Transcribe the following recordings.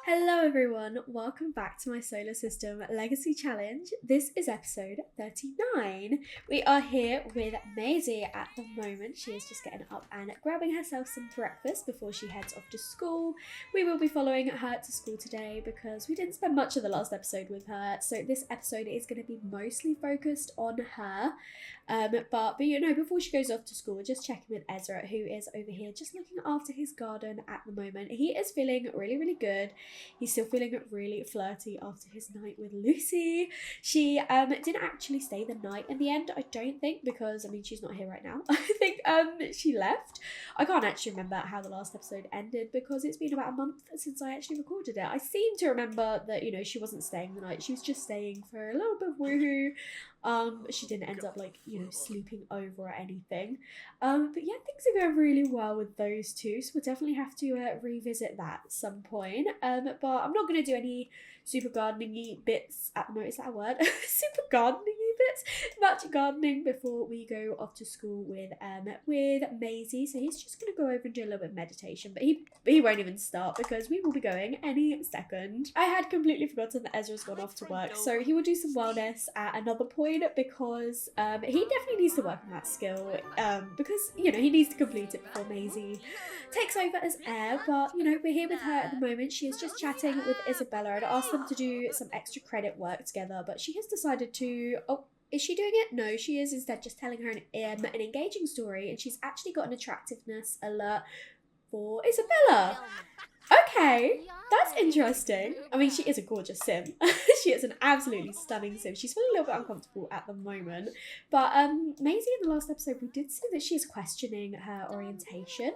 Hello everyone, welcome back to my Solar System Legacy Challenge. This is episode 39. We are here with Maisie at the moment. She is just getting up and grabbing herself some breakfast before she heads off to school. We will be following her to school today because we didn't spend much of the last episode with her. So this episode is going to be mostly focused on her. But you know, before she goes off to school, we're just checking with Ezra, who is over here just looking after his garden at the moment. He is feeling really good. He's still feeling really flirty after his night with Lucy. She didn't actually stay the night in the end, I don't think, because I mean she's not here right now. I think she left. I can't actually remember how the last episode ended because it's been about a month since I actually recorded it. I seem to remember that, you know, she wasn't staying the night. She was just staying for a little bit of woohoo. She didn't end up like, you know, sleeping over or anything. But yeah, things are going really well with those two, so we'll definitely have to revisit that at some point. But I'm not going to do any super gardening-y bits at the moment. Is that a word? Super gardening-y bits? Much gardening before we go off to school with Maisie. So he's just going to go over and do a little bit of meditation, but he won't even start because we will be going any second. I had completely forgotten that Ezra's gone off to work, so he will do some wellness at another point because he definitely needs to work on that skill because, you know, he needs to complete it before Maisie takes over as heir. But, you know, we're here with her at the moment. She is just chatting with Isabella and asked them to do some extra credit work together, but she has decided to... Oh, is she doing it? No, she is instead just telling her an engaging story, and she's actually got an attractiveness alert for Isabella. Okay, that's interesting. I mean, she is a gorgeous sim. She is an absolutely stunning sim. She's feeling a little bit uncomfortable at the moment. But Maisie, in the last episode, we did see that she's questioning her orientation.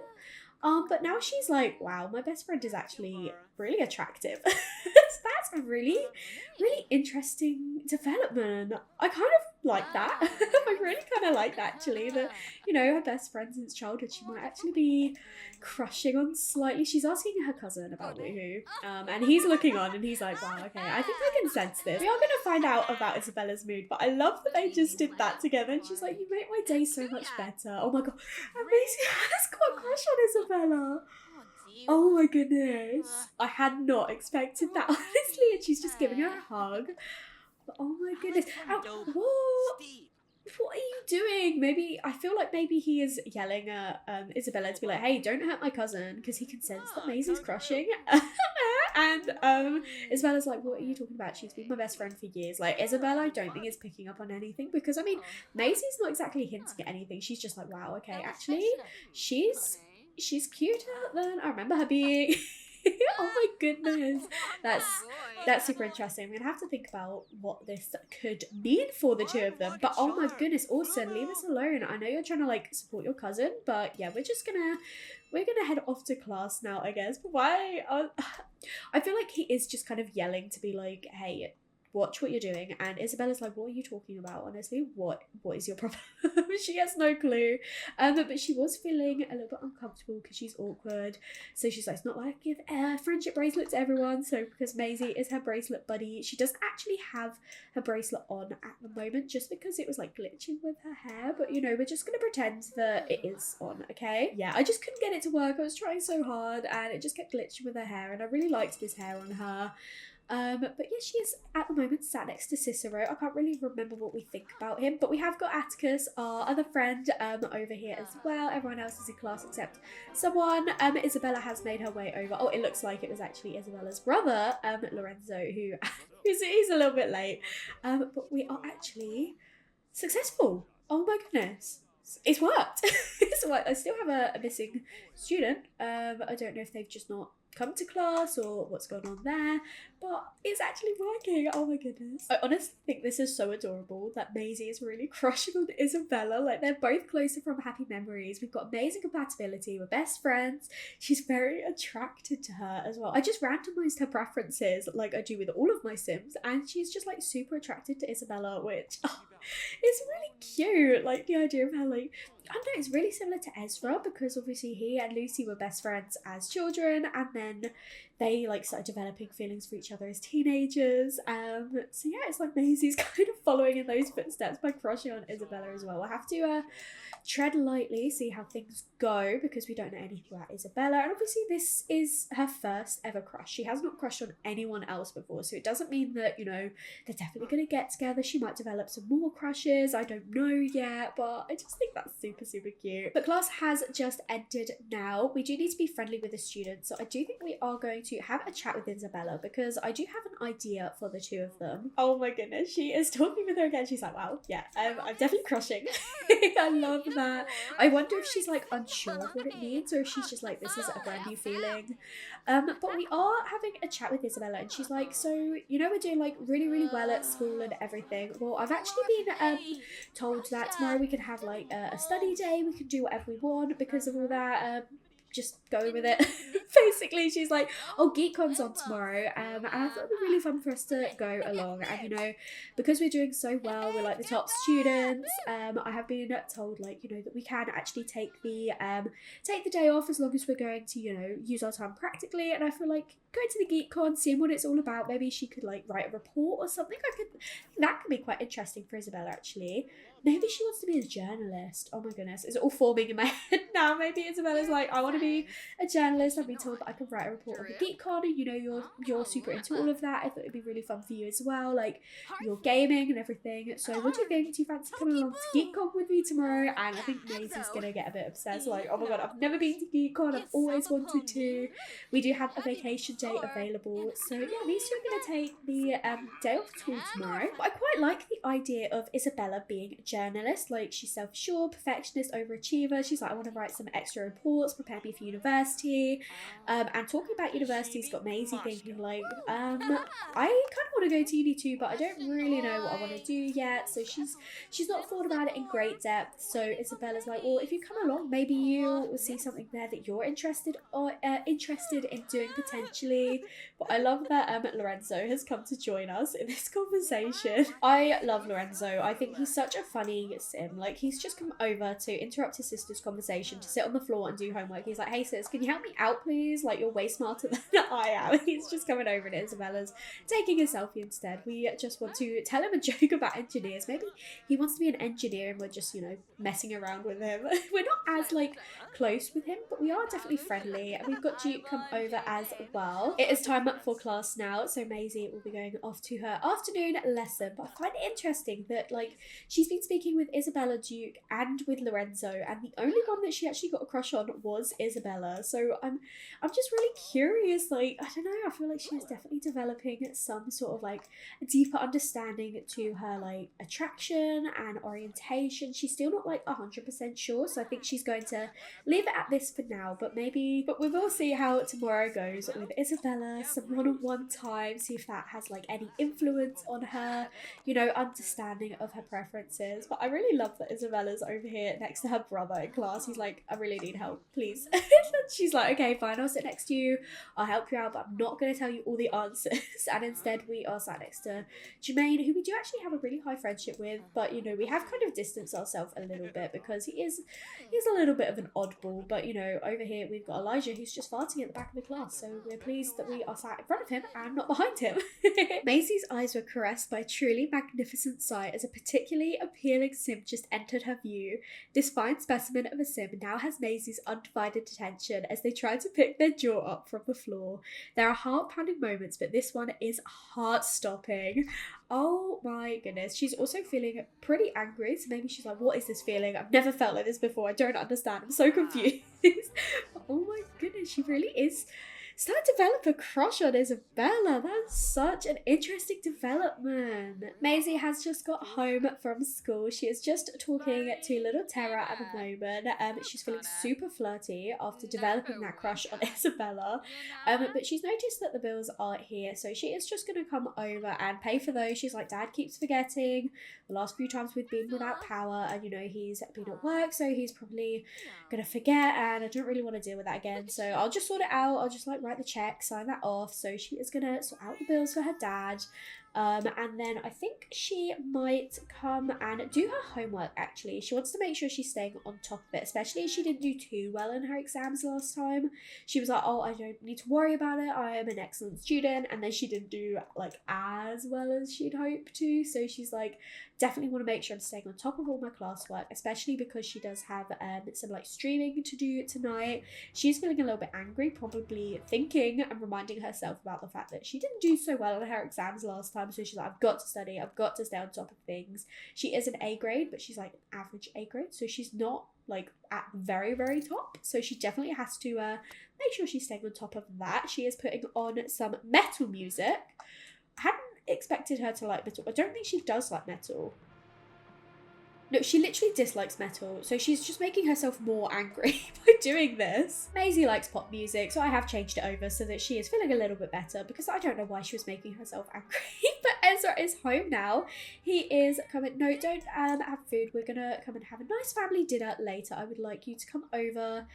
But now she's like, wow, my best friend is actually really attractive. That's a really interesting development. I kind of like that. I really kind of like that, actually, that, you know, her best friend since childhood, she might actually be crushing on slightly. She's asking her cousin about Woohoo, and he's looking on and he's like, wow, okay, I think I can sense this. We are going to find out about Isabella's mood, but I love that they just did that together, and she's like, you make my day so much better. Oh my god, Maisie has got a crush on Isabella. Oh my goodness. I had not expected that, honestly, and she's just giving her a hug. But oh my goodness. What are you doing? Maybe, I feel like maybe he is yelling at Isabella to be like, hey, don't hurt my cousin, because he can sense that Maisie's crushing. And Isabella's like, what are you talking about? She's been my best friend for years. Like, Isabella, I don't think is picking up on anything, because I mean, Maisie's not exactly hinting at anything. She's just like, wow, okay, actually, she's cuter than I remember her being. Oh my goodness, that's super interesting. I'm gonna have to think about what this could mean for the two of them. But oh my goodness, Orson, leave us alone. I know you're trying to like support your cousin, but yeah, we're gonna head off to class now, I guess. But why? I feel like he is just kind of yelling to be like, hey, watch what you're doing. And Isabella's like, what are you talking about? Honestly, what is your problem? She has no clue. But she was feeling a little bit uncomfortable because she's awkward. So she's like, it's not like I give a friendship bracelet to everyone. So because Maisie is her bracelet buddy, she doesn't actually have her bracelet on at the moment just because it was like glitching with her hair. But you know, we're just gonna pretend that it is on, okay? Yeah, I just couldn't get it to work. I was trying so hard and it just kept glitching with her hair, and I really liked this hair on her. But yeah, she is at the moment sat next to Cicero. I can't really remember what we think about him, but we have got Atticus, our other friend, over here as well. Everyone else is in class except someone. Isabella has made her way over. Oh, it looks like it was actually Isabella's brother, Lorenzo, who he's a little bit late. But we are actually successful. Oh my goodness. It's worked. It's worked. I still have a missing student. I don't know if they've just not come to class or what's going on there, but it's actually working. Oh my goodness. I honestly think this is so adorable that Maisie is really crushing on Isabella. Like, they're both closer from happy memories. We've got amazing compatibility. We're best friends. She's very attracted to her as well. I just randomized her preferences like I do with all of my Sims, and she's just like super attracted to Isabella, which is really cute. Like the idea of her like I don't know, it's really similar to Ezra because obviously he and Lucy were best friends as children, and then they like started developing feelings for each other as teenagers. So yeah, it's like Maisie's kind of following in those footsteps by crushing on Isabella as well. We'll have to tread lightly, see how things go, because we don't know anything about Isabella. And obviously this is her first ever crush. She has not crushed on anyone else before, so it doesn't mean that, you know, they're definitely going to get together. She might develop some more crushes, I don't know yet, but I just think that's super, super cute. But class has just ended now. We do need to be friendly with the students, so I do think we are going to have a chat with Isabella, because I do have an idea for the two of them. Oh my goodness, she is talking with her again. She's like, wow, yeah, I'm definitely crushing. I love that. I wonder if she's like unsure of what it means, or if she's just like, this is a brand new feeling. But we are having a chat with Isabella, and she's like, so you know, we're doing like really, really well at school and everything. Well, I've actually been told that tomorrow we can have like a study day, we can do whatever we want because of all that. Just going with it. Basically, she's like, oh, Geek Con's on tomorrow, and I thought it'd be really fun for us to go along. And you know, because we're doing so well, we're like the top students. I have been told, like, you know, that we can actually take the day off as long as we're going to, you know, use our time practically. And I feel like going to the Geek Con, seeing what it's all about, maybe she could like write a report or something. That could be quite interesting for Isabella, actually. Maybe she wants to be a journalist. Oh my goodness, it's all forming in my head now. Maybe Isabella's like, I want to be a journalist. I've been told that I can write a report on the Geek Con, and you know, you're super into all of that. I thought it'd be really fun for you as well, like your gaming and everything. So what do you think? Do you fancy coming along to Geek Con with me tomorrow? And I think Maisie's gonna get a bit obsessed, like, oh my god, I've never been to Geek Con, I've always wanted to. We do have a vacation day available, so yeah, these two are gonna take the day off school tomorrow. But I quite like the idea of Isabella being a journalist. Like, she's self-assured, perfectionist, overachiever. She's like, I want to write some extra reports, prepare me for university. And talking about university's got Maisie thinking like, I kind of want to go to uni too, but I don't really know what I want to do yet. So she's not thought about it in great depth. So Isabella's like, well, if you come along, maybe you'll see something there that you're interested in doing potentially. But I love that Lorenzo has come to join us in this conversation. I love Lorenzo. I think he's such a funny sim. Like, he's just come over to interrupt his sister's conversation, to sit on the floor and do homework. He's like, hey sis, can you help me out please? Like, you're way smarter than I am. He's just coming over and Isabella's taking a selfie instead. We just want to tell him a joke about engineers. Maybe he wants to be an engineer and we're just, you know, messing around with him. We're not as like close with him, but we are definitely friendly. And we've got Duke come over as well. It is time for class now, so Maisie will be going off to her afternoon lesson. But I find it interesting that like she's been speaking with Isabella, Duke, and with Lorenzo, and the only one that she actually got a crush on was Isabella. So I'm just really curious. Like, I don't know, I feel like she's definitely developing some sort of like a deeper understanding to her like attraction and orientation. She's still not like 100% sure, so I think she's going to leave it at this for now. But we will see how tomorrow goes with Isabella. Some one-on-one time, see if that has like any influence on her, you know, understanding of her preferences. But I really love that Isabella's over here next to her brother in class. He's like, I really need help, please. She's like, okay, fine, I'll sit next to you, I'll help you out, but I'm not going to tell you all the answers. And instead we are sat next to Jermaine, who we do actually have a really high friendship with, but you know, we have kind of distanced ourselves a little bit because he's a little bit of an oddball. But you know, over here we've got Elijah, who's just farting at the back of the class, so we're pleased that we are sat in front of him and not behind him. Maisie's eyes were caressed by a truly magnificent sight as a particularly appealing sim just entered her view. This fine specimen of a sim now has Maisie's undivided attention as they try to pick their jaw up from the floor. There are heart-pounding moments, but this one is heart-stopping. Oh my goodness. She's also feeling pretty angry, so maybe she's like, what is this feeling? I've never felt like this before. I don't understand. I'm so confused. Oh my goodness, she really is starting to develop a crush on Isabella. That's such an interesting development. Maisie has just got home from school. She is just talking to little Tara at the moment. She's feeling super flirty after developing that crush on Isabella. But she's noticed that the bills are here, so she is just going to come over and pay for those. She's like, Dad keeps forgetting. The last few times we've been without power, and you know, he's been at work, so he's probably going to forget, and I don't really want to deal with that again. So I'll just sort it out. I'll just like write the check, sign that off. So she is gonna sort out the bills for her dad. And then I think she might come and do her homework actually. She wants to make sure she's staying on top of it, especially as she didn't do too well in her exams last time. She was like, oh, I don't need to worry about it, I am an excellent student. And then she didn't do like as well as she'd hoped to. So she's like, definitely want to make sure I'm staying on top of all my classwork, especially because she does have some like streaming to do tonight. She's feeling a little bit angry, probably thinking and reminding herself about the fact that she didn't do so well on her exams last time. So she's like, I've got to study, I've got to stay on top of things. She is an A grade, but she's like an average A grade, so she's not like at very, very top. So she definitely has to make sure she's staying on top of that. She is putting on some metal music. I hadn't expected her to like metal. I don't think she does like metal. No, she literally dislikes metal, so she's just making herself more angry by doing this. Maisie likes pop music, so I have changed it over so that she is feeling a little bit better, because I don't know why she was making herself angry. But Ezra is home now. He is coming. No, don't have food. We're gonna come and have a nice family dinner later. I would like you to come over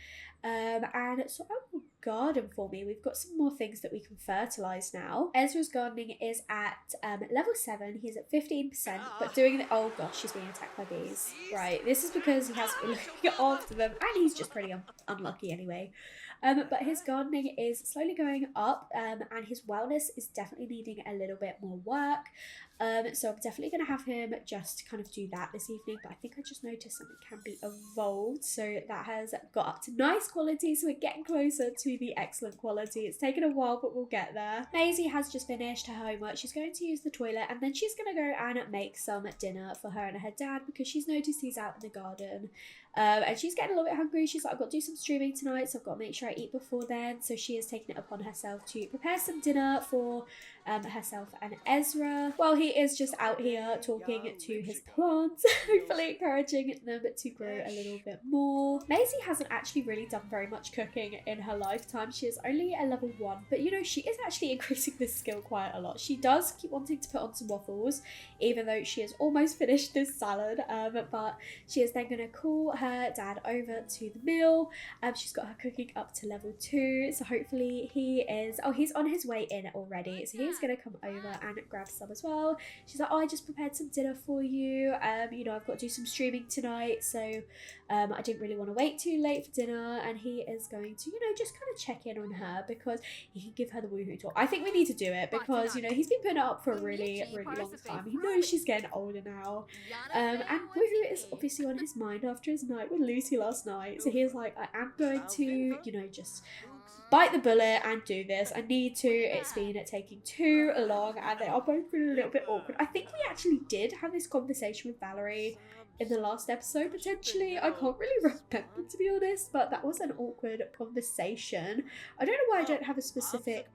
and sort out your garden for me. We've got some more things that we can fertilise now. Ezra's gardening is at level 7. He's at 15%, but doing the... Oh gosh, she's being attacked by bees. Right, this is because he hasn't been looking after them, and he's just pretty unlucky anyway. But his gardening is slowly going up, and his wellness is definitely needing a little bit more work. So I'm definitely going to have him just kind of do that this evening. But I think I just noticed something can be evolved. So that has got up to nice quality. So we're getting closer to the excellent quality. It's taken a while, but we'll get there. Maisie has just finished her homework. She's going to use the toilet, and then she's going to go and make some dinner for her and her dad, because she's noticed he's out in the garden. And she's getting a little bit hungry. She's like, I've got to do some streaming tonight, so I've got to make sure I eat before then. So she is taking it upon herself to prepare some dinner for herself and Ezra, while he is just out here talking to his plants, hopefully encouraging them to grow a little bit more. Maisie hasn't actually really done very much cooking in her lifetime. She is only a level 1, but you know, she is actually increasing this skill quite a lot. She does keep wanting to put on some waffles, even though she has almost finished this salad, but she is then going to call her dad over to the meal. She's got her cooking up to level 2, so hopefully he's on his way in already, so he's going to come over and grab some as well. She's like, oh, I just prepared some dinner for you. You know, I've got to do some streaming tonight, so I didn't really want to wait too late for dinner. And he is going to, you know, just kind of check in on her, because he can give her the woohoo talk. I think we need to do it, because, you know, he's been putting it up for a really, really long time. He knows she's getting older now. And woohoo is obviously on his mind after his night with Lucy last night. So he's like, I am going to, you know, just bite the bullet and do this. I need to. It's been taking too long, and they are both feeling a little bit awkward. I think we actually did have this conversation with Valerie in the last episode, potentially. I can't really remember, to be honest, but that was an awkward conversation. I don't know why I don't have a specific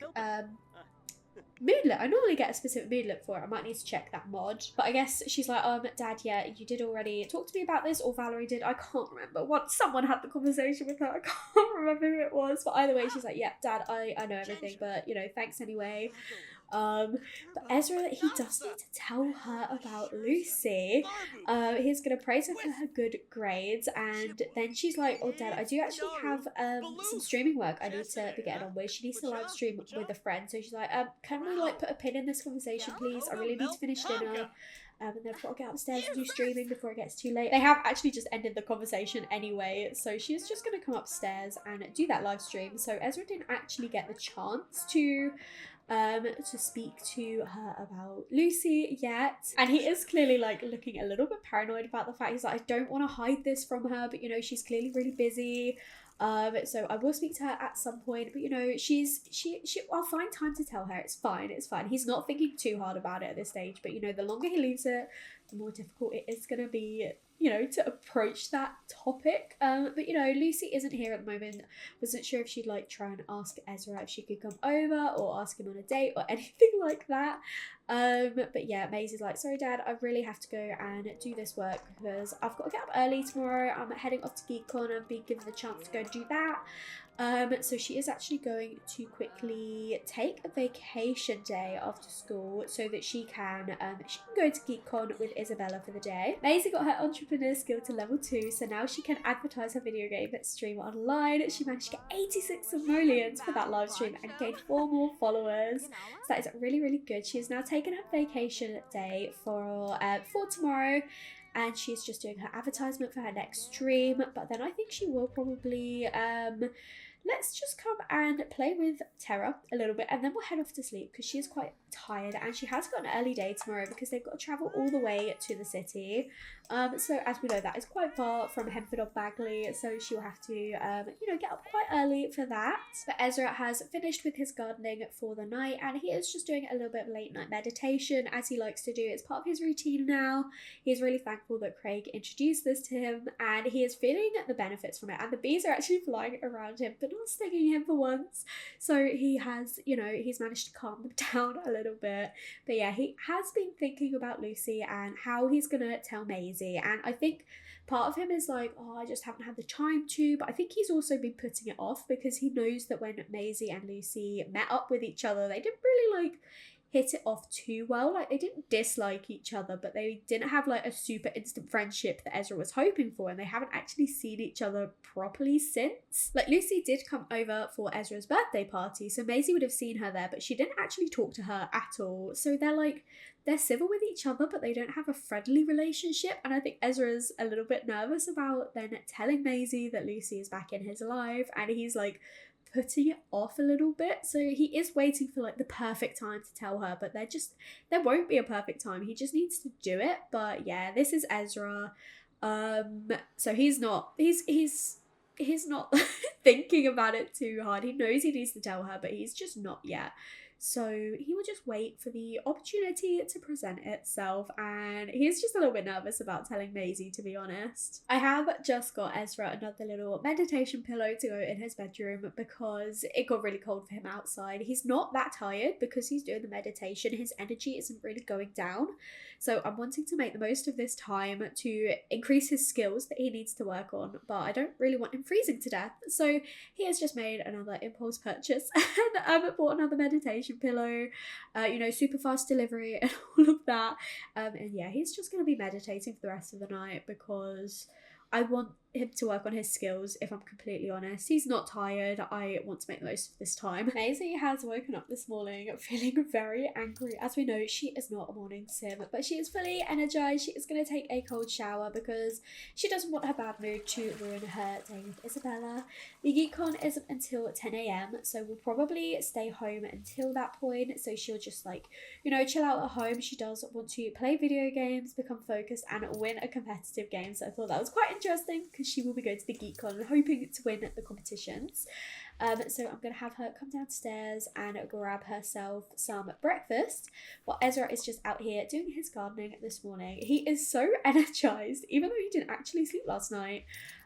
moodlet. I normally get a specific moodlet for it. I might need to check that mod. But I guess she's like, Dad, yeah, you did already talk to me about this, or Valerie did. I can't remember. Once someone had the conversation with her, I can't remember who it was. But either way, she's like, yeah, Dad, I know everything, but, you know, thanks anyway. But Ezra, he does need to tell her about Lucy. He's gonna praise her for her good grades, and then she's like, oh Dad, I do actually have some streaming work I need to be getting on with. She needs to live stream with a friend, so she's like, can we like put a pin in this conversation, please? I really need to finish dinner. And then I've got to get upstairs and do streaming before it gets too late. They have actually just ended the conversation anyway, so she's just going to come upstairs and do that live stream. So Ezra didn't actually get the chance to speak to her about Lucy yet, and he is clearly like looking a little bit paranoid about the fact. He's like, I don't want to hide this from her, but you know, she's clearly really busy. So I will speak to her at some point, but you know, I'll find time to tell her. It's fine. He's not thinking too hard about it at this stage, but you know, the longer he leaves it, the more difficult it is going to be, you know, to approach that topic. But you know, Lucy isn't here at the moment. Wasn't sure if she'd like try and ask Ezra if she could come over, or ask him on a date or anything like that. But yeah, Maisie's like, sorry Dad, I really have to go and do this work because I've got to get up early tomorrow. I'm heading off to Geek Con and being given the chance to go do that. So she is actually going to quickly take a vacation day after school so that she can go to Geek Con with Isabella for the day. Maisie got her entrepreneur skill to level 2, so now she can advertise her video game stream online. She managed to get 86 simoleons for that live stream and gained 4 more followers. So that is really, really good. She has now taken her vacation day for tomorrow, and she's just doing her advertisement for her next stream. But then I think she will probably let's just come and play with Terra a little bit, and then we'll head off to sleep because she is quite tired and she has got an early day tomorrow because they've got to travel all the way to the city. So as we know, that is quite far from Hemford or Bagley, so she'll have to get up quite early for that. But Ezra has finished with his gardening for the night, and he is just doing a little bit of late night meditation as he likes to do. It's part of his routine now. He's really thankful that Craig introduced this to him, and he is feeling the benefits from it, and the bees are actually flying around him but not stinging him for once. So he has, he's managed to calm them down a little bit. But yeah, he has been thinking about Lucy and how he's gonna tell Maisie, and I think part of him is like, oh, I just haven't had the time to, but I think he's also been putting it off because he knows that when Maisie and Lucy met up with each other, they didn't really hit it off too well. Like, they didn't dislike each other, but they didn't have a super instant friendship that Ezra was hoping for, and they haven't actually seen each other properly since. Lucy did come over for Ezra's birthday party, so Maisie would have seen her there, but she didn't actually talk to her at all. So they're civil with each other, but they don't have a friendly relationship, and I think Ezra's a little bbit nervous about then telling Maisie that Lucy is back in his life, and he's putting it off a little bit. So he is waiting for the perfect time to tell her, but there won't be a perfect time. He just needs to do it. But yeah, this is Ezra. So he's not thinking about it too hard. He knows he needs to tell her, but he's just not yet. So he will just wait for the opportunity to present itself, and he's just a little bit nervous about telling Maisie, to be honest. I have just got Ezra another little meditation pillow to go in his bedroom because it got really cold for him outside. He's not that tired because he's doing the meditation. His energy isn't really going down. So I'm wanting to make the most of this time to increase his skills that he needs to work on, but I don't really want him freezing to death. So he has just made another impulse purchase and bought another meditation pillow, super fast delivery and all of that. And yeah, he's just going to be meditating for the rest of the night because I want him to work on his skills, if I'm completely honest. He's not tired. I want to make the most of this time. Maisie has woken up this morning feeling very angry. As we know, she is not a morning sim, but she is fully energized. She is going to take a cold shower because she doesn't want her bad mood to ruin her day with Isabella. The Geek Con isn't until 10 a.m, so we'll probably stay home until that point. So she'll just chill out at home. She does want to play video games, become focused, and win a competitive game. So I thought that was quite interesting because she will be going to the Geek Con and hoping to win the competitions. So I'm going to have her come downstairs and grab herself some breakfast while Ezra is just out here doing his gardening this morning. He is so energized, even though he didn't actually sleep last night.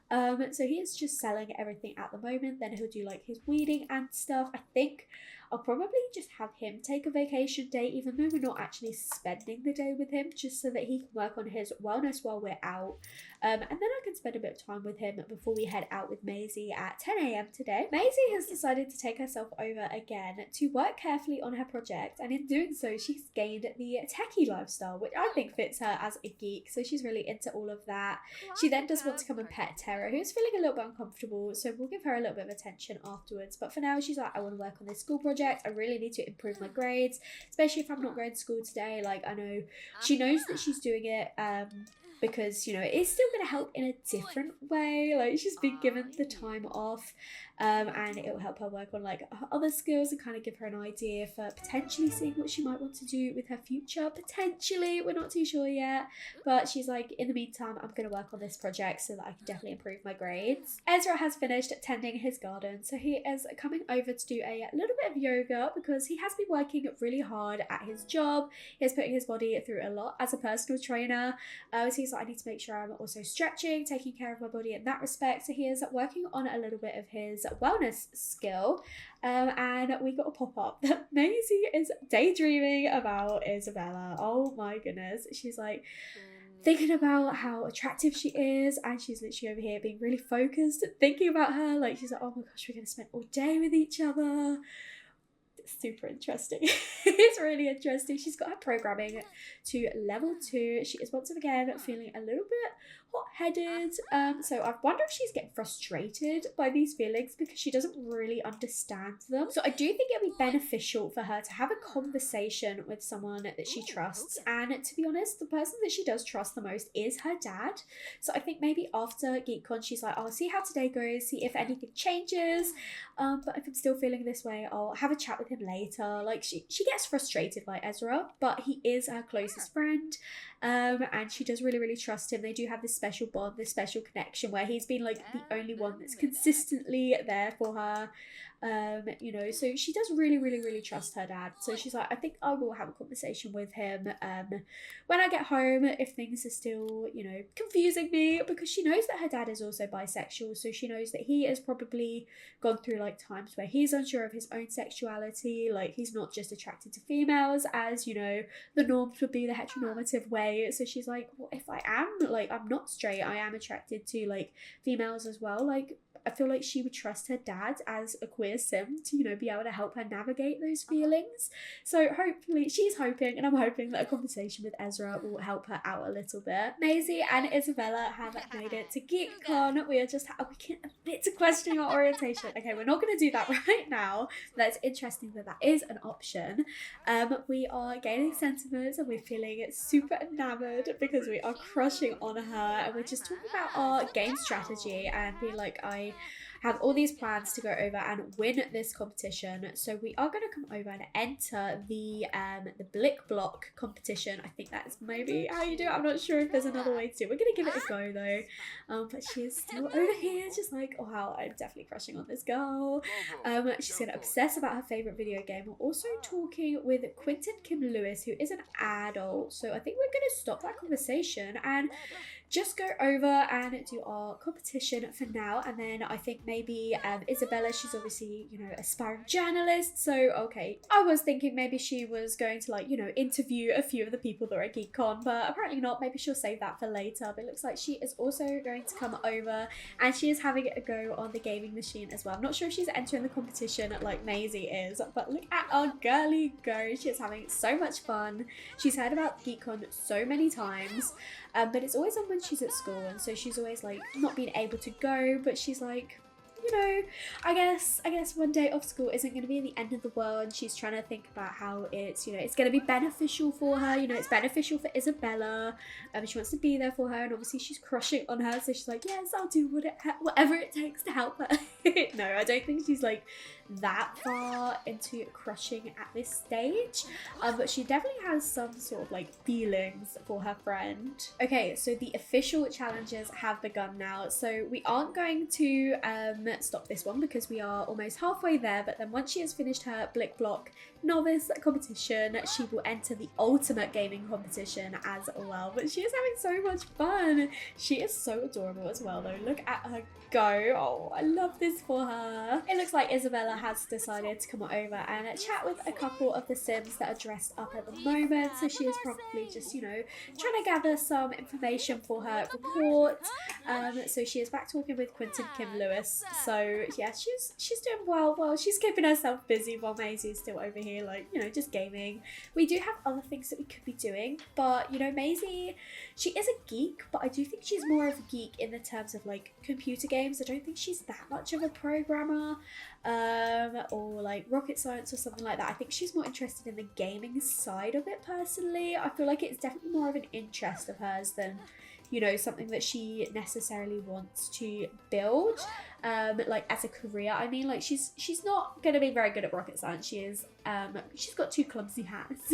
So he is just selling everything at the moment. Then he'll do his weeding and stuff. I think I'll probably just have him take a vacation day, even though we're not actually spending the day with him, just so that he can work on his wellness while we're out. And then I can spend a bit of time with him before we head out with Maisie at 10 a.m. today. Maisie has decided to take herself over again to work carefully on her project, and in doing so, she's gained the techie lifestyle, which I think fits her as a geek, so she's really into all of that. She then does want to come and pet Tara, who's feeling a little bit uncomfortable, so we'll give her a little bit of attention afterwards. But for now, she's like, I want to work on this school project. I really need to improve my grades, especially if I'm not going to school today. I know she knows that she's doing it because it's still going to help in a different way. She's been given the time off, and it will help her work on her other skills and kind of give her an idea for potentially seeing what she might want to do with her future. Potentially, we're not too sure yet, but she's in the meantime, I'm going to work on this project so that I can definitely improve my grades. Ezra has finished tending his garden, so he is coming over to do a little bit of yoga because he has been working really hard at his job. He is putting his body through a lot as a personal trainer, so he's I need to make sure I'm also stretching, taking care of my body in that respect. So he is working on a little bit of his wellness skill, and we got a pop-up that Maisie is daydreaming about Isabella. Oh my goodness. She's thinking about how attractive she is, and she's literally over here being really focused, thinking about her. Like, she's like, oh my gosh, we're going to spend all day with each other. It's super interesting. It's really interesting. She's got her programming to level 2. She is once again feeling a little bit hot-headed. So I wonder if she's getting frustrated by these feelings because she doesn't really understand them. So I do think it'll be beneficial for her to have a conversation with someone that she trusts. And to be honest, the person that she does trust the most is her dad. So I think maybe after Geek Con, she's like, I'll see how today goes, see if anything changes. But if I'm still feeling this way, I'll have a chat with him later. Like, she gets frustrated by Ezra, but he is her closest friend. And she does really, really trust him. They do have this special bond, this special connection where he's been like the only one that's consistently there for her. You know, so she does really, really, really trust her dad. So she's like, I think I will have a conversation with him when I get home if things are still, you know, confusing me, because she knows that her dad is also bisexual. So she knows that he has probably gone through like times where he's unsure of his own sexuality. Like, he's not just attracted to females as, you know, the norms would be the heteronormative way. So she's like, well, if I am, like, I'm not straight, I am attracted to like females as well. Like, I feel like she would trust her dad as a queer sim to, you know, be able to help her navigate those feelings. So hopefully, she's hoping, and I'm hoping that a conversation with Ezra will help her out a little bit. Maisie and Isabella have made it to Geek Con. We are just we can admit to questioning our orientation. Okay, we're not going to do that right now. That's interesting that is an option. We are gaining sentiments and we're feeling super enamored because we are crushing on her, and we're just talking about our game strategy and being like, I have all these plans to go over and win this competition. So we are going to come over and enter the Blick Block competition. I think that's maybe how you do it. I'm not sure if there's another way to do it. We're going to give it a go though. But she is still over here just like, oh wow, I'm definitely crushing on this girl. She's going to obsess about her favourite video game. We're also talking with Quentin Kim Lewis, who is an adult. So I think we're going to stop that conversation and just go over and do our competition for now. And then I think maybe Isabella, she's obviously, you know, aspiring journalist. So, okay, I was thinking maybe she was going to, like, you know, interview a few of the people that are at Geek Con, but apparently not. Maybe she'll save that for later. But it looks like she is also going to come over and she is having a go on the gaming machine as well. I'm not sure if she's entering the competition like Maisie is, but look at our girly go. She is having so much fun. She's heard about Geek Con so many times. But it's always on when she's at school, and so she's always like not being able to go, but she's like, you know, I guess one day off school isn't going to be the end of the world, and she's trying to think about how it's, you know, it's going to be beneficial for her, you know, it's beneficial for Isabella, she wants to be there for her, and obviously she's crushing on her, so she's like, yes, I'll do whatever it takes to help her. No, I don't think she's like that far into crushing at this stage, but she definitely has some sort of like feelings for her friend. Okay, so the official challenges have begun now, so we aren't going to stop this one because we are almost halfway there, but then once she has finished her Blick Block novice competition, she will enter the ultimate gaming competition as well. But she is having so much fun. She is so adorable as well though. Look at her go. Oh, I love this for her. It looks like Isabella has decided to come over and chat with a couple of the Sims that are dressed up at the moment. So she is probably just, you know, trying to gather some information for her report. So she is back talking with Quentin Kim Lewis. So yeah, she's doing well. Well, she's keeping herself busy while Maisie is still over here, like, you know, just gaming. We do have other things that we could be doing, but you know, Maisie, she is a geek, but I do think she's more of a geek in the terms of like computer games. I don't think she's that much of a programmer or like rocket science or something like that. I think she's more interested in the gaming side of it personally. I feel like it's definitely more of an interest of hers than, you know, something that she necessarily wants to build like as a career. I mean, like she's not going to be very good at rocket science. She is she's got 2 clumsy hands.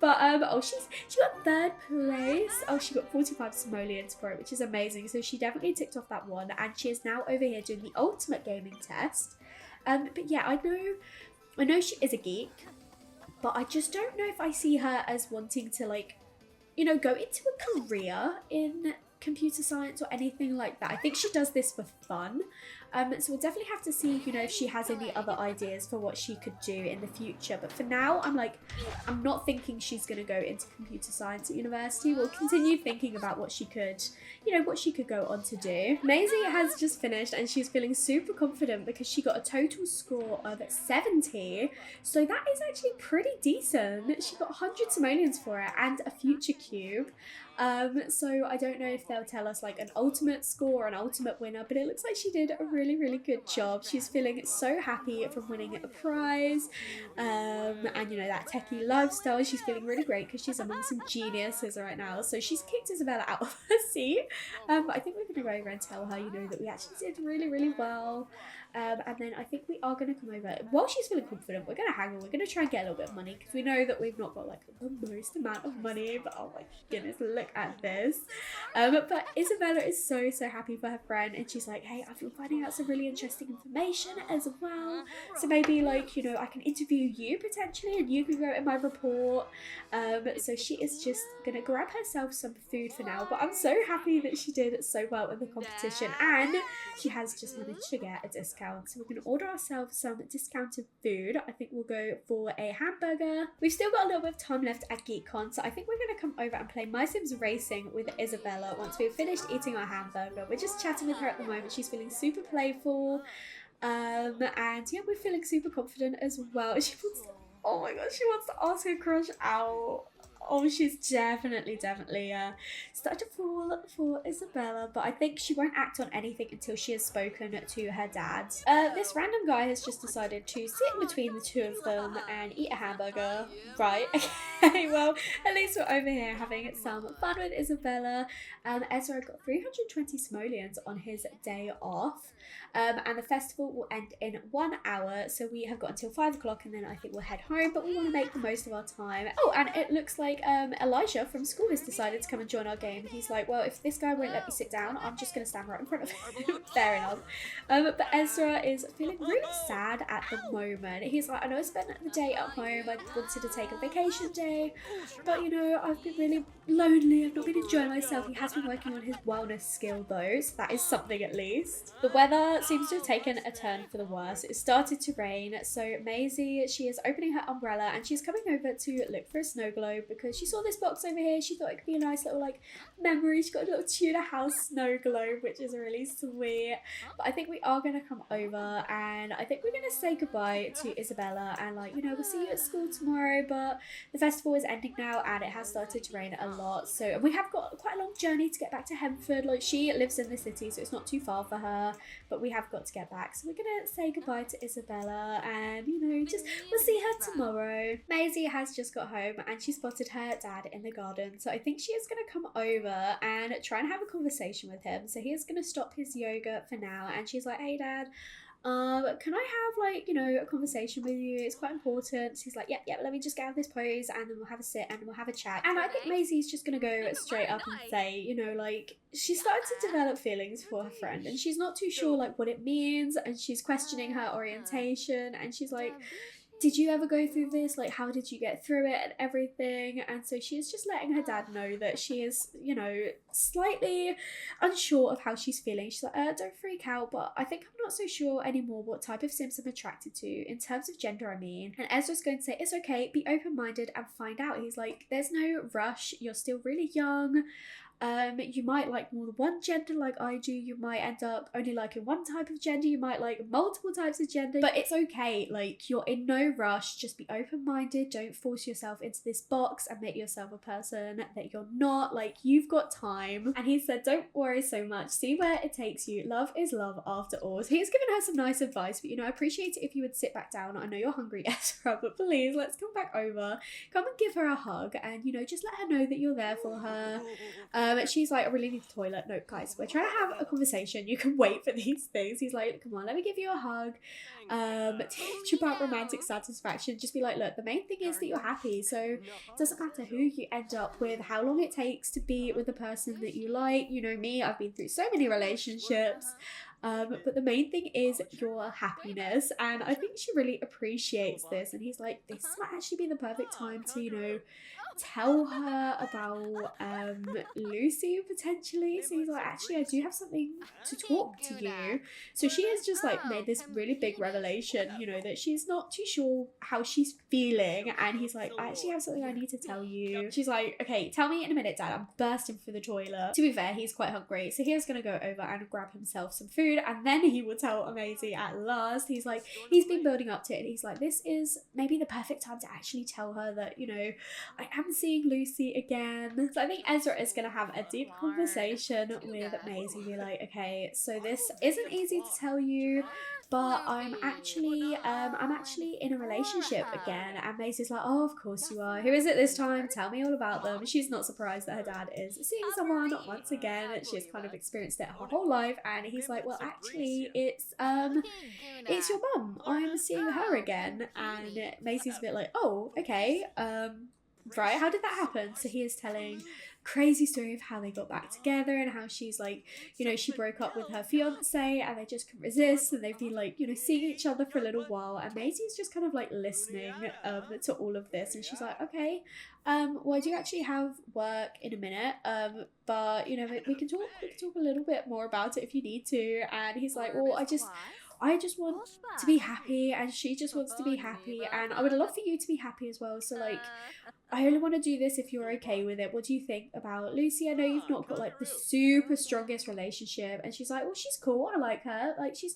But oh, she got 3rd place. Oh, she got 45 simoleons for it, which is amazing. So she definitely ticked off that one, and she is now over here doing the ultimate gaming test. But yeah, I know she is a geek, but I just don't know if I see her as wanting to, like, you know, go into a career in computer science or anything like that. I think she does this for fun. So we'll definitely have to see, you know, if she has any other ideas for what she could do in the future. But for now, I'm not thinking she's going to go into computer science at university. We'll continue thinking about what she could, you know, what she could go on to do. Maisie has just finished and she's feeling super confident because she got a total score of 70. So that is actually pretty decent. She got 100 simoleons for it and a future cube. So I don't know if they'll tell us like an ultimate score or an ultimate winner, but it looks like she did a really, really good job. She's feeling so happy from winning a prize, and you know, that techie lifestyle. She's feeling really great because she's among some geniuses right now. So she's kicked Isabella out of her seat, but I think we're gonna go over and tell her, you know, that we actually did really, really well. And then I think we are going to come over. While she's feeling confident, we're going to haggle. We're going to try and get a little bit of money because we know that we've not got like the most amount of money. But oh my goodness, look at this. But Isabella is so happy for her friend. And she's like, hey, I've been finding out some really interesting information as well. So maybe like, you know, I can interview you potentially and you can go in my report. So she is just going to grab herself some food for now. But I'm so happy that she did so well in the competition. And she has just managed to get a discount. So we're going to order ourselves some discounted food. I think we'll go for a hamburger. We've still got a little bit of time left at Geek Con, so I think we're going to come over and play My Sims Racing with Isabella once we've finished eating our hamburger. We're just chatting with her at the moment. She's feeling super playful. And yeah, we're feeling super confident as well. She wants to, oh my god, she wants to ask her crush out. Oh, she's definitely started to fall for Isabella, but I think she won't act on anything until she has spoken to her dad. This random guy has just decided to sit between the two of them and eat a hamburger. Right, okay, well, at least we're over here having some fun with Isabella. Ezra got 320 simoleons on his day off. And the festival will end in 1 hour, so we have got until 5 o'clock and then I think we'll head home, but we want to make the most of our time. Oh, and it looks like Elijah from school has decided to come and join our game. He's like, well, if this guy won't let me sit down, I'm just going to stand right in front of him. Fair enough. But Ezra is feeling really sad at the moment. He's like, I know I spent the day at home, I wanted to take a vacation day, but you know, I've been really lonely, I've not been enjoying myself. He has been working on his wellness skill though, so that is something at least. The weather seems to have taken a turn for the worse. It started to rain, so Maisie, she is opening her umbrella and she's coming over to look for a snow globe because she saw this box over here. She thought it could be a nice little like memory. She got a little Tudor house snow globe, which is really sweet. But I think we are going to come over and I think we're going to say goodbye to Isabella and like, you know, we'll see you at school tomorrow, but the festival is ending now and it has started to rain a lot. So we have got quite a long journey to get back to Hemford. Like, she lives in the city, so it's not too far for her, but we have got to get back. So we're gonna say goodbye to Isabella and, you know, just we'll see her tomorrow. Maisie has just got home and she spotted her dad in the garden, so I think she is gonna come over and try and have a conversation with him. So he is gonna stop his yoga for now and she's like, hey dad, can I have like, you know, a conversation with you? It's quite important. So he's like, yeah, let me just get out of this pose and then we'll have a sit and we'll have a chat. And I think Maisie's just gonna go straight up and say, you know, like, she started to develop feelings for her friend and she's not too sure like what it means and she's questioning her orientation and she's like, did you ever go through this? Like, how did you get through it and everything? And so she is just letting her dad know that she is, you know, slightly unsure of how she's feeling. She's like, don't freak out, but I think I'm not so sure anymore what type of Sims I'm attracted to, in terms of gender, I mean. And Ezra's going to say, it's okay, be open-minded and find out. He's like, there's no rush, you're still really young. You might like more than one gender like I do. You might end up only liking one type of gender. You might like multiple types of gender. But it's okay. Like, you're in no rush. Just be open-minded. Don't force yourself into this box and make yourself a person that you're not. Like, you've got time. And he said, don't worry so much. See where it takes you. Love is love after all. So he's given her some nice advice. But, you know, I appreciate it if you would sit back down. I know you're hungry, Ezra, but please, let's come back over. Come and give her a hug. And, you know, just let her know that you're there for her. She's like, I really need the toilet. No, guys, we're trying to have a conversation. You can wait for these things. He's like, come on, let me give you a hug. Teach about romantic satisfaction. Just be like, look, the main thing is that you're happy. So it doesn't matter who you end up with, how long it takes to be with the person that you like. You know me, I've been through so many relationships. But the main thing is your happiness, and I think she really appreciates this. And he's like, this might actually be the perfect time to, you know, tell her about Lucy potentially. So he's like, actually, I do have something to talk to you. So she has just like made this really big revelation, you know, that she's not too sure how she's feeling. And he's like, I actually have something I need to tell you. She's like, okay, tell me in a minute, Dad. I'm bursting for the toilet. To be fair, he's quite hungry. So he was going to go over and grab himself some food. And then he will tell Maisie at last. He's like, he's been building up to it. And he's like, this is maybe the perfect time to actually tell her that, you know, I am seeing Lucy again. So I think Ezra is going to have a deep conversation with Maisie. Be like, okay, so this isn't easy to tell you, but I'm actually in a relationship again. And Maisie's like, oh, of course you are. Who is it this time? Tell me all about them. She's not surprised that her dad is seeing someone once again. She's kind of experienced it her whole life. And he's like, well, actually, it's your mum. I'm seeing her again. And Maisie's a bit like, oh, okay, right, how did that happen? So he is telling crazy story of how they got back together and how she's like, you know, she broke up with her fiance and they just couldn't resist, and they've been like, you know, seeing each other for a little while. And Maisie's just kind of like listening to all of this, and she's like, okay, well, I do actually have work in a minute, but you know, we can talk a little bit more about it if you need to. And he's like, well, I just want to be happy, and she just wants to be happy, and I would love for you to be happy as well. So like, I only want to do this if you're okay with it. What do you think about Lucy? I know you've not got like the super strongest relationship. And she's like, well, she's cool. I like her. Like, she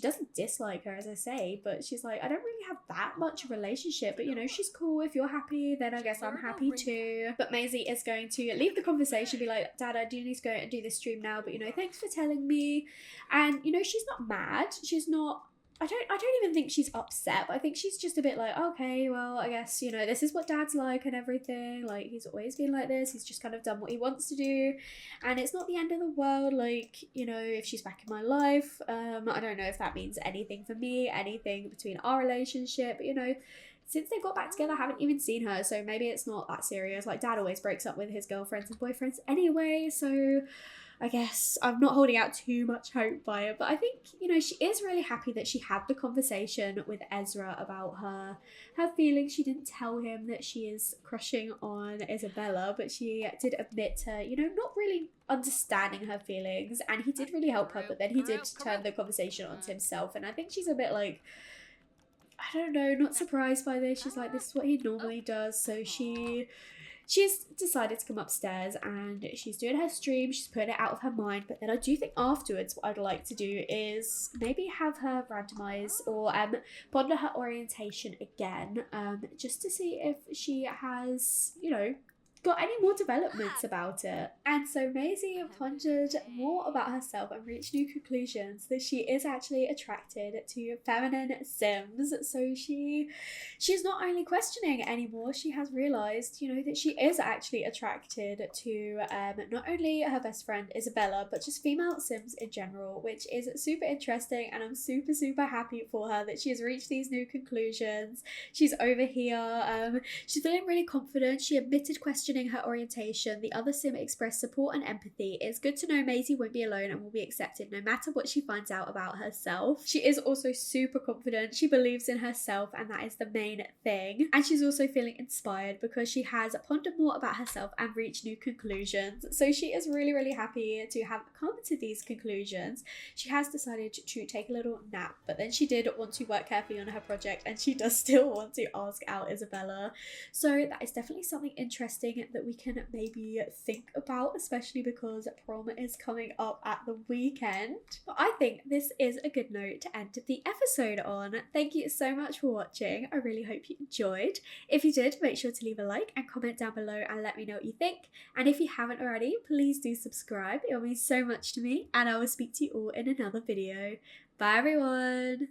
doesn't dislike her, as I say, but she's like, I don't really have that much of a relationship, but you know, she's cool. If you're happy, then I guess I'm happy too. But Maisie is going to leave the conversation, be like, Dad, I do need to go and do this stream now, but you know, thanks for telling me. And you know, she's not mad. She's not, I don't even think she's upset, but I think she's just a bit like, okay, well, I guess, you know, this is what Dad's like and everything. Like, he's always been like this. He's just kind of done what he wants to do. And it's not the end of the world. Like, you know, if she's back in my life, I don't know if that means anything for me, anything between our relationship, but, you know, since they got back together, I haven't even seen her. So maybe it's not that serious. Like, Dad always breaks up with his girlfriends and boyfriends anyway. So I guess I'm not holding out too much hope by it, but I think, you know, she is really happy that she had the conversation with Ezra about her feelings. She didn't tell him that she is crushing on Isabella, but she did admit to, you know, not really understanding her feelings, and he did really help her, but then he did turn the conversation onto himself, and I think she's a bit like, I don't know, not surprised by this. She's like, this is what he normally does, so she's decided to come upstairs and she's doing her stream. She's putting it out of her mind. But then I do think afterwards what I'd like to do is maybe have her randomize or ponder her orientation again, just to see if she has, you know, got any more developments about it. And so Maisie pondered more about herself and reached new conclusions that she is actually attracted to feminine Sims. So she's not only questioning anymore, she has realized, you know, that she is actually attracted to not only her best friend Isabella, but just female Sims in general, which is super interesting. And I'm super happy for her that she has reached these new conclusions. She's over here, she's feeling really confident. She admitted questioning her orientation. The other Sim expressed support and empathy. It's good to know Maisie won't be alone and will be accepted no matter what she finds out about herself. She is also super confident. She believes in herself, and that is the main thing. And she's also feeling inspired because she has pondered more about herself and reached new conclusions. So she is really happy to have come to these conclusions. She has decided to take a little nap, but then she did want to work carefully on her project, and she does still want to ask out Isabella. So that is definitely something interesting that we can maybe think about, especially because prom is coming up at the weekend. But I think this is a good note to end the episode on. Thank you so much for watching. I really hope you enjoyed. If you did, make sure to leave a like and comment down below and let me know what you think. And if you haven't already, please do subscribe. It will mean so much to me, and I will speak to you all in another video. Bye everyone!